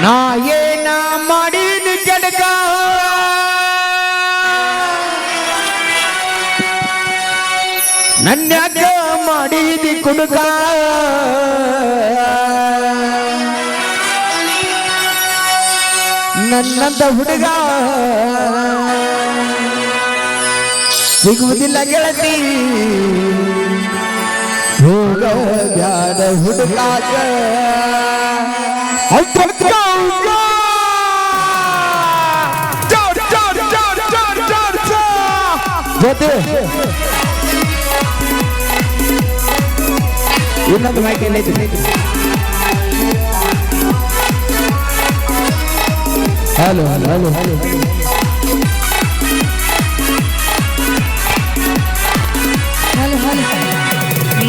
ನಾ ಏನ ಮಾಡಿದ ಕೆಡಕ ನನ್ಯಾಕ ಮಾಡಿದಿ ಕುಡುಕ ನನ್ನಂತ ಹುಡುಗ ಸಿಗುವುದಿಲ್ಲ ಗೆಳತಿ ಹೋಗ ಬ್ಯಾಡ ಹುಡುಕಾಕ ಜೊತೆ ಇನ್ನೊಂದು ಮೈಕ್ ಎಲ್ಲೈತಿ ಹಲೋ ಹಲೋ ಹಲೋ ಹಲೋ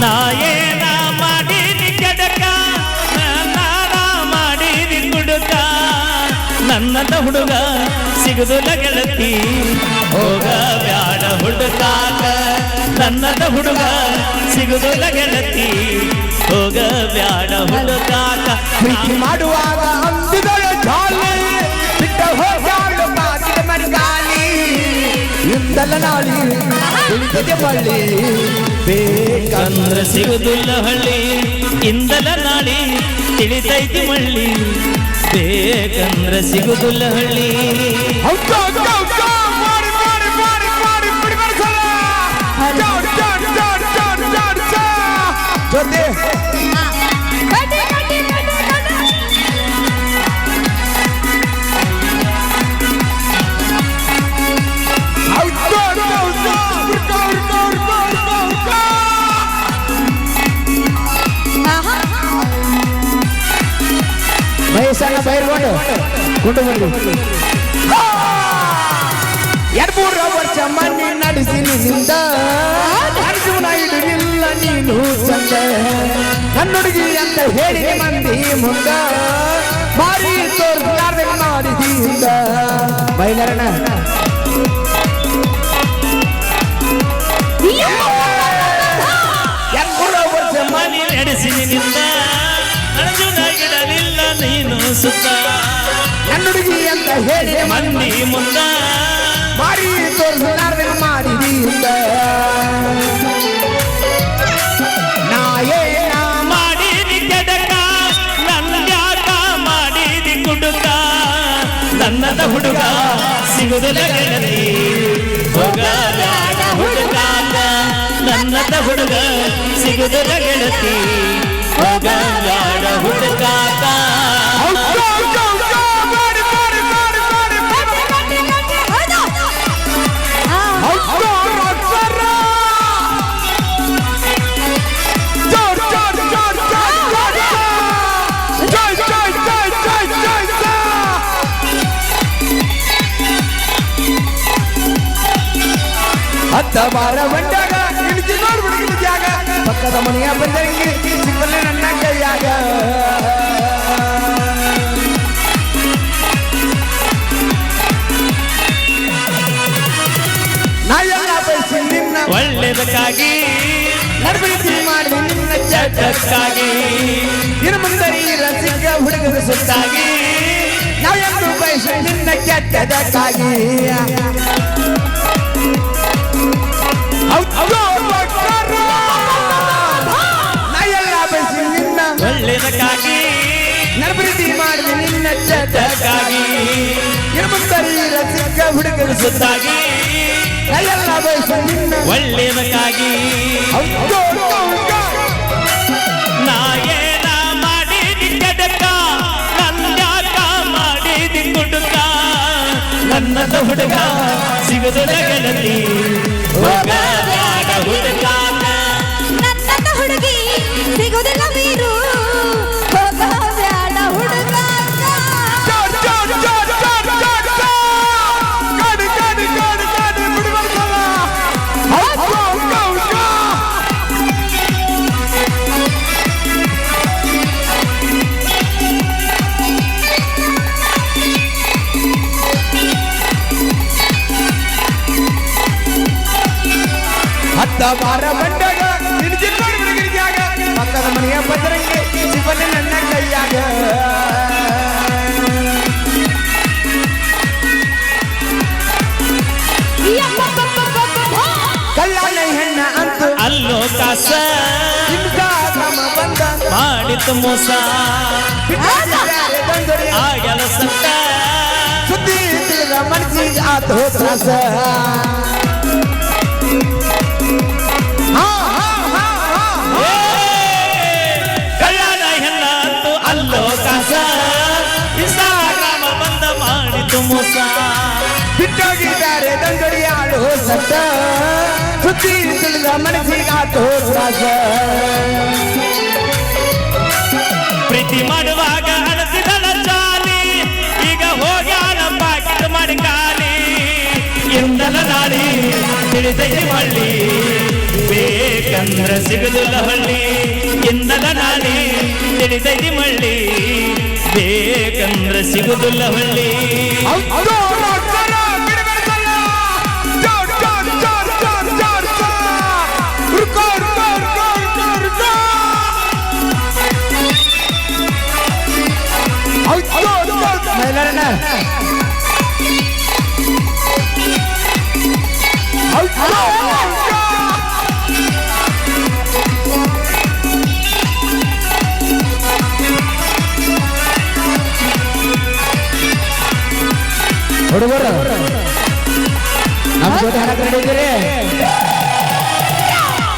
ನಾ ಏನ ಮಾಡಿದಿ ಕೆಡಕ ನಾನ ಮಾಡಿದಿ ಕುಡುಕ ನನ್ನದ ಹುಡುಗ ಸಿಗುದಿಲ್ಲ ಗೆಳತಿ ಹೋಗ ಬ್ಯಾಡ ಹುಡುಕಾಕ ನನ್ನದ ಹುಡುಗ ಸಿಗುದಿಲ್ಲ ಗೆಳತಿ ಹೋಗ ಬ್ಯಾಡ ಹುಡುಕಾಕ ಪ್ರೀತಿ ಮಾಡುವಾಗ ಅಂದಿದಳ ಜಾಲಿ ಬಿಟ್ಟ ಹೋಗಾಳು ಬಾಗಿಲ ಮರಿಗಾಲಿ ಇಂದಲ್ಲ ನಾಳಿ ಉಳಿದಿದೆ ಬಳ್ಳಿ ಬೇಕಂದ್ರೆ ಸಿಗುದಿಲ್ಲ ಹಳ್ಳಿ ಇಂದಲ ನಾಳಿ ತಿಳಿತೈತಿ ಮಳ್ಳಿ ಬೇಕಂದ್ರೆ ಸಿಗುದಿಲ್ಲ ಹಳ್ಳಿ ಜೊತೆ ವಯಸ್ಸನ್ನ ಬೈರ್ಕೊಂಡು ಕೊಂಡು ಬಂದು 2-3 ವರ್ಷ ಮಣ್ಣಿ ನಡೆಸಿ ನಿಂದ ಅರ್ಜುನ ಇಡಲಿಲ್ಲ ನೀನು ಚಂದ ನನ್ನ ಹುಡುಗಿ ಅಂತ ಹೇಳಿ ಮಂದಿ ಮುಂದ ಮಾರಿ ತೋರ್ಲಾರ್ದೆ ಮಾಡಿದಿಂದ ಬೈಲರಣ 2-3 ವರ್ಷ ಮನೆ ನಡೆಸಿ ನಿಂದ ಅರ್ಜುನ ಇಡಲಿಲ್ಲ ನೀನು ಸುತ್ತ ನನ್ನ ಹುಡುಗಿ ಅಂತ ಹೇಳಿ ಮಂದಿ ಮುಂದ ಮಾರಿ ತೋರ್ಲಾರ್ದೆ ಮಾಡಿದಿಂದ ನಾ ಏನ ಮಾಡಿದಿ ಕೆಡಕ ನನ್ಯಾಕ ಮಾಡಿದಿ ಕುಡುಕ ನನ್ನದ ಹುಡುಗ ಸಿಗುದಿಲ್ಲ ಗೆಳತಿ ಹೋಗ ಬ್ಯಾಡ ಹುಡುಕಾಕ ನನ್ನದ ಹುಡುಗ ಸಿಗುದಿಲ್ಲ ಗೆಳತಿ ಹೋಗ ಬ್ಯಾಡ ಹುಡುಕಾಕ ಹತ್ತ ಬಾರ ಬಂಡಾಗ ಇಳಿದು ನೋಡ್ಬಿಡ್ತೀನಿ ಜಾಗ ಪಕ್ಕದ ಮನೆಯ ಬಂದರಂಗಿ ಸಿಕ್ಕಲ್ಲ ನನ್ನ ಕೈಯಾಗ ನಾ ಎಲ್ಲ ಬಯಸಿ ನಿನ್ನ ಒಳ್ಳೆದಕ್ಕಾಗಿ ನಡ್ಬಿಡಿಸಿ ಮಾಡಿ ನಿನ್ನ ಚಟಕ್ಕಾಗಿ ಇನ್ನು ಮುಂದರಿ ರಸಿಕ ಹುಡುಗರ ಸುತ್ತಾಗಿ ನಾವು ಎಂದು ಬಯಸಿ ನಿನ್ನ ಕೆಟ್ಟದಕ್ಕಾಗಿ ನಾ ಎಲ್ಲ ಬಯಸಿ ನಿನ್ನ ಒಳ್ಳೆದಕ್ಕಾಗಿ ನಡ್ಬಿಡಿಸಿ ಮಾಡಿ ನಿನ್ನ ಚಟಕ್ಕಾಗಿ ಇನ್ನು ಮುಂದರಿ ರಸಿಕ ಹುಡುಗರ ಸುತ್ತಾಗಿ ನಾ ಎಲ್ಲ ಬಯಸಿ ನಿನ್ನ ಒಳ್ಳೆದಕ್ಕಾಗಿ ನಾ ಏನ ಮಾಡಿದಿ ಕೆಡಕ ನನ್ಯಾಕ ಮಾಡಿದಿ ಕುಡುಕ ನನ್ನದ ಹುಡುಗ ಸಿಗುದಿಲ್ಲ ಗೆಳತಿ ಹೋಗ ಬ್ಯಾಡ ಹುಡುಕಾಕ ನನ್ನದ ಹುಡುಗಿ ಸಿಗುದಿಲ್ಲ ಮೀರು ಹೋಗ ಬ್ಯಾಡ ಹುಡುಗಾಕ ಹತ್ತ ಬಾರ ಬಂಡಾಗ ಇಳಿದು ನೋಡ್ಬಿಡ್ತೀನಿ ಜಾಗ ಪಕ್ಕದ ಮನೆಯ ಬಂದರಂಗಿ ಸಿಬ್ಬಲ್ಲಿ ನನ್ನ ಕೈಯಾಗ ಕಾಸ ಇನ್ಸ್ಟಾಗ್ರಾಮ ಬಂದ ಮಾಡಿತು ಮೋಸ ಬಿಟ್ಟಿದ್ದಾರೆ ದಂಡೋಡಿ ಆಗ್ಯಾಲ ಸತ್ತ ಸುದ್ದಿ ತಿಳಿದ ಮನಸ್ಸಿಗೆ ಆತು ತ್ರಾಸ ಕಳ್ಳನ ಹೆಣ್ಣ ಅಂತೂ ಅಲ್ಲೋ ಕಾಸ ಇನ್ಸ್ಟಾಗ್ರಾಮ ಬಂದ ಮಾಡಿತು ಮೋಸ ಬಿಟ್ಟೋಗಿದ್ದಾರೆ ದಂಡೋಡಿ ಆಳು ಸತ್ತ ಸುದ್ದಿ ತಿಳಿದ ಮನಸ್ಸಿಗೆ ಆತು ತ್ರಾಸ ಪ್ರೀತಿ ಮಾಡುವಾಗ ಅಣಸಿದಳ ಚಾಲಿ ಈಗ ಹೋಗ್ಯಾನ ಪಾಕಿಟ್ ಮಾಡಿ ಖಾಲಿ ಎಂದಲ ನಾಡಿ ತಿಳಿದೈತಿ ಮಳ್ಳಿ ಬೇಕಂದ್ರ ಸಿಗಲಿಲ್ಲ ಹಳ್ಳಿ ಎಂದಲ ನಾಡಿ ತಿಳಿದೈತಿ ಮಳ್ಳಿ ಬೇಕಂದ್ರ ಸಿಗುದಿಲ್ಲ ಹಳ್ಳಿ ಹುಡುಗರು ನಮ್ಮ ಜೊತೆ ಹಣ ಕರೆದಿದ್ದೀರಿ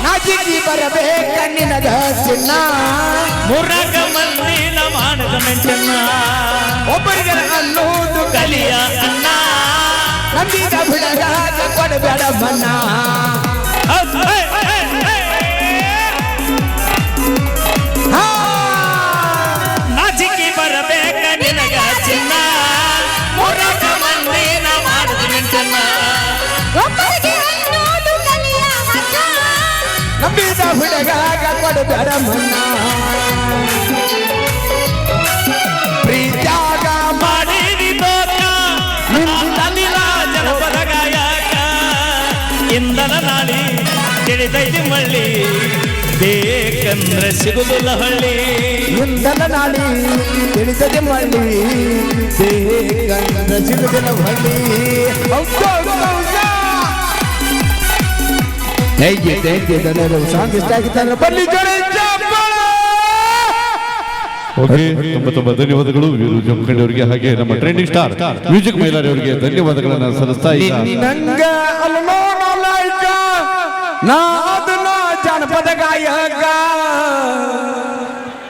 ನಾಚಿಕಿ ಬರಬೇಕ ನಿನಗ ಚಿನ್ನ ಮೂರ್ನಾಲ್ಕ ಮಂದಿ ಮಾಡದ ಮೆಂಚನ್ನ ಒಬ್ಬರಿಗೆ ಅನ್ನೋದು ಕಲಿಯ ಅನ್ನ ನಂಬಿದ ಬಿಡಗಾಗ ಕೊಡಬೇಡ ಮನ್ನ ನಾಚಿಕಿ ಬರಬೇಕ ನಿನಗ ಚಿನ್ನ ಮೂರ್ನಾಲ್ಕ ಮಂದಿ ಮಾಡದ ಮೆಂಚನ್ನ ಒಬ್ಬರಿಗೆ ಅನ್ನೋದು ಕಲಿಯ ಹಗ್ಗ. ನಂಬಿದ ಬಿಡಗಾಗ ಕೊಡಬೇಡ ಮನ್ನ ಪ್ರೀತ್ಯಾಗ ಮಾಡಿದಿ ತೋಕ ತಲಿಲ ಜನಪದ ಗಾಯಕ ಇಂದಲ ನಾಡಿ ತಿಳಿದೈತಿ ಮಳ್ಳಿ ಬೇಕಂದ್ರೆ ಸಿಗುದಿಲ್ಲ ಹಳ್ಳಿ ಇಂದಲ ನಾಡಿ ತಿಳಿಸದೆ ಮಳ್ಳಿ ಬೇಕಂದ ಸಿಗುದಿಲ್ಲ ಹಳ್ಳಿ ಹೇಗೆ ಧನ್ಯವಾದ ಸಾಂಗ್ ಇಷ್ಟ ಆಗಿತ್ತು ಬನ್ನಿ ಜೋಡಿ ಚಪ್ಪಾಳೆ. ಓಕೆ ತುಂಬ ಧನ್ಯವಾದಗಳು ವೀರು ಜಮಖಂಡಿ ಅವರಿಗೆ ಹಾಗೆ ನಮ್ಮ ಟ್ರೆಂಡಿಂಗ್ ಸ್ಟಾರ್ ಮ್ಯೂಸಿಕ್ ಮೈಲಾರಿ ಅವರಿಗೆ ಧನ್ಯವಾದಗಳನ್ನ ಸಲ್ಲಿಸ್ತಾ ಈಗ ನಂಗ ಅಲ್ಲಿ ನೋಡಲಾಯ್ಕ ನಾ ಅದನ್ನ ಜನಪದ ಗಾಯಕ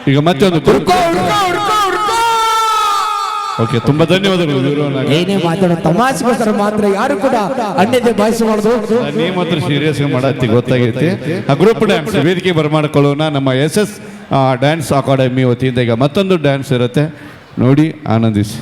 ಈಗ ಮತ್ತೆ ಒಂದು ಹುಡ್ಕೋ ಹುಡ್ಕೋ ಹುಡ್ಕೋ ಹುಡ್ಕೋ ಓಕೆ ತುಂಬಾ ಧನ್ಯವಾದಗಳು ವೀರು ಏನೇ ಮಾತಾಡೋ ತಮಾಷೆಗೋಸ್ಕರ ಮಾತ್ರ ಯಾರು ಕೂಡ ಅನ್ಯತೆ ಭಾಷಿಸಬಾರ್ದು ನೀ ಮಾತ್ರ ಸೀರಿಯಸ್ ಮಾಡತ್ತಿ ಗೊತ್ತಾಗೈತಿ ಆ ಗ್ರೂಪ್ ಡ್ಯಾನ್ಸ್ ವೇದಿಕೆ ಬರಮಾಡ್ಕೊಳ್ಳೋಣ ನಮ್ಮ SS ಡ್ಯಾನ್ಸ್ ಅಕಾಡೆಮಿ ವತಿಯಿಂದ ಈಗ ಮತ್ತೊಂದು ಡ್ಯಾನ್ಸ್ ಇರುತ್ತೆ ನೋಡಿ ಆನಂದಿಸಿ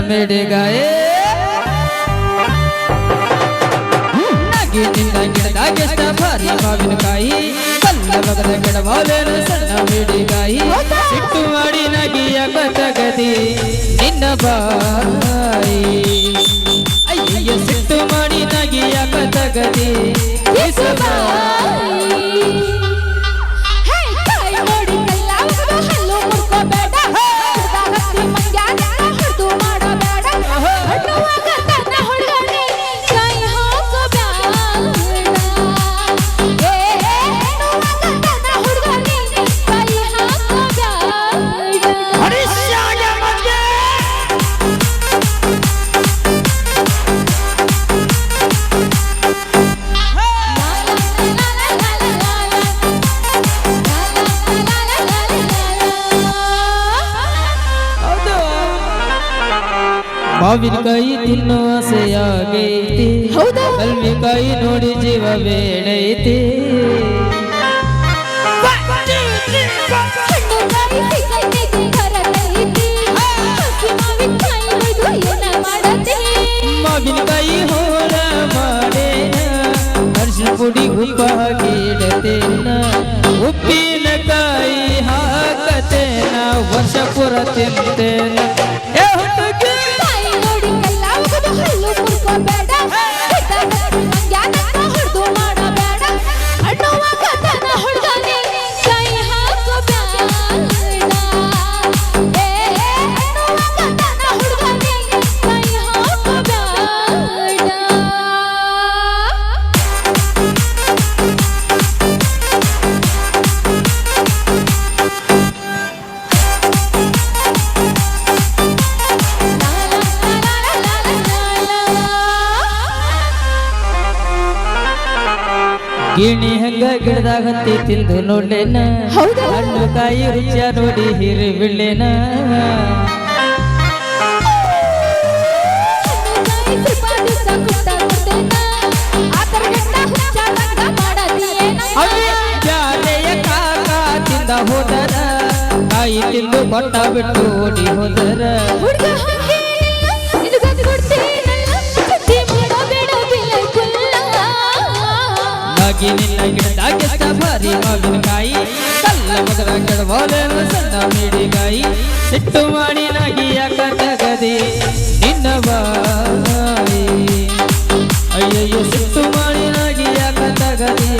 ಮಿಡಿಗಾಯೇ ಗಿಡದಾಗೆಷ್ಟ ಭಾರಿ ಮಾವಿನಕಾಯಿ ಕಲ್ಲವಗದ ಗಿಡವಾಲೇನು ಸಣ್ಣ ಮಿಡಿಗಾಯಿ ಸಿಟ್ಟು ಮಾಡಿ ನಗಿಯ ಕಥಗತಿ ನಿನ್ನ ಬಾಯಿ ಅಯ್ಯ ಸಿಟ್ಟು ಮಾಡಿ ನಗಿಯ ಕಥಗತಿ ಮಾವಿನಕಾಯಿ ತಿನ್ನುವ ಆಸೆಯಾಗೈತಿ ಹೌದಾ? ಕಲ್ಮಿಕಾಯಿ ನೋಡಿ ಜೀವ ಬೇಡೈತಿ ಹಣ್ಣುಗಾಯಿ ಸಿಗೈತಿ ಕರಲೈತಿ ಹಸಿ ಮಾವಿನಕಾಯಿ ಒಯ್ದು ಏನ ಮಾಡತಿ ಮಾವಿನಕಾಯಿ ಹೋಳ ಮಾಡೇನ ಅರ್ಶಿನ ಪುಡಿ ಉಪ್ಪ ಹಾಕಿಡತೇನ ಉಪ್ಪಿನಕಾಯಿ ಹಾಕತೇನ ವರ್ಷ ಪುರ ತಿಂತೇನ ಏ ಹುಡುಗಿ ತಾಯಿ ನೋಡಿ ಕಲ್ಲ ಒಗದು ಹಲ್ಲು ಮುರ್ಕೋಬೇಡ ಮಂಗ್ಯಾನಕ್ಕ ಹೊಡ್ದು ಮಾಡಬೇಡ ಹಣ್ಣುವ ಕಥನ ಹುಡ್ಗನೆ ಕೈ ಹಾಕಬೇಡ ಹಣ್ಣುವ ಕಥನ ಹುಡ್ಗನೆ ಕೈ ಹಾಕಬೇಡ ಗಿಣಿ ಹಂಗ ಗಿಡದಾಗ ಹತ್ತಿ ತಿಂದು ನೋಡ್ಲೇನ ಹೌದಾ? ಹಣ್ಣು ಕಾಯಿ ರುಚಿಯ ನೋಡಿ ಹಿರಿ ಬಿಡ್ಲೇನ ಜಾಲೆಯ ಕಾಕ ತಿಂದ ಹೋದರ ಕಾಯಿ ತಿಂದು ಕೊಟ್ಟ ಬಿಟ್ಟು ಓಡಿ ಹೋದರ ನಾಗಿ ನಿನ್ನ ಗಿಡದಾಗ ಭಾರಿ ಮಾವಿನಕಾಯಿ ಕಲ್ಲ ಮಗದ ಕೆಡವಾಲೇನ ಸಣ್ಣ ಮಿಡಿಗಾಯಿ ಸಿಟ್ಟು ಮಾಡಿ ನಾಗಿ ಯಾಕ ತಗದಿ ನಿನ್ನ ಬಾಯಿ ಅಯ್ಯಯ್ಯೋ ಸಿಟ್ಟು ಮಾಡಿ ನಾಗಿ ಯಾಕ ತಗದಿ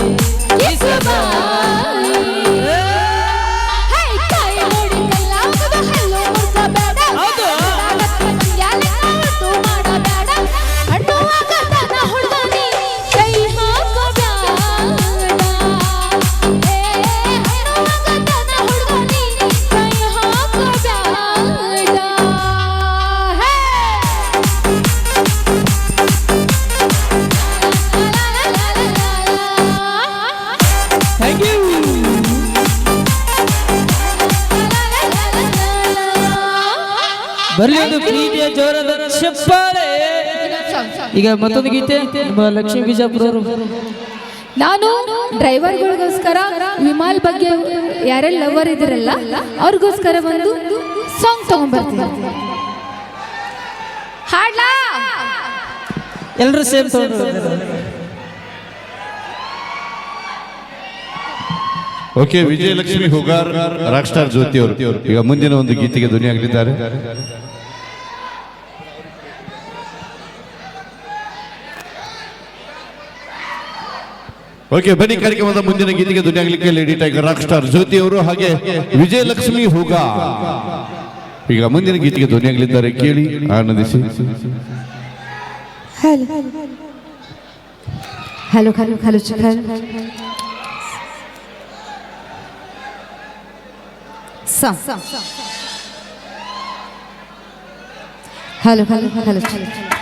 ಬರ್ಲಿ ಒಂದು ಪ್ರೀತಿಯ ಜೋರದ ಚಪ್ಪಾಳೆ. ಈಗ ಮತ್ತೊಂದು ಗೀತೆ ನಮ್ಮ ಲಕ್ಷ್ಮೀ ಬಿಜಾಪುರವರು. ನಾನು ಡ್ರೈವರ್ಗಳಿಗೋಸ್ಕರ ವಿಮಾಲ್ ಬಗ್ಗೆ ಯಾರೆಲ್ಲ ಲವರ್ ಇದಿರಲ್ಲ ಅವ್ರಿಗೋಸ್ಕರ ಒಂದು ಸಾಂಗ್ ತಗೊಂಡ್ಬರ್ತೀನಿ. ಹಾಡ್ಲಾ? ಎಲ್ಲರೂ ಸೇಮ್ ತಗೊಂಡು okay. Vijayalakshmi Hugar, rock star Jyoti ಅವರು ಈಗ ಮುಂದಿನ ಒಂದು ಗೀತೆಗೆ ಧ್ವನಿಯಾಗಲಿದ್ದಾರೆ. ಓಕೆ, ಬನ್ನಿ ಕಾರ್ಯಕ್ರಮದ ಮುಂದಿನ ಗೀತೆಗೆ ಧ್ವನಿಯಾಗಲಿಕ್ಕೆ lady tiger, rock star Jyoti ಅವರು ಹಾಗೆ ವಿಜಯಲಕ್ಷ್ಮಿ ಹುಗಾರ್ ಈಗ ಮುಂದಿನ ಗೀತೆಗೆ ಧ್ವನಿಯಾಗಲಿದ್ದಾರೆ. ಕೇಳಿ, ಆನಂದಿಸಿ. Hello hello hello hello hello hello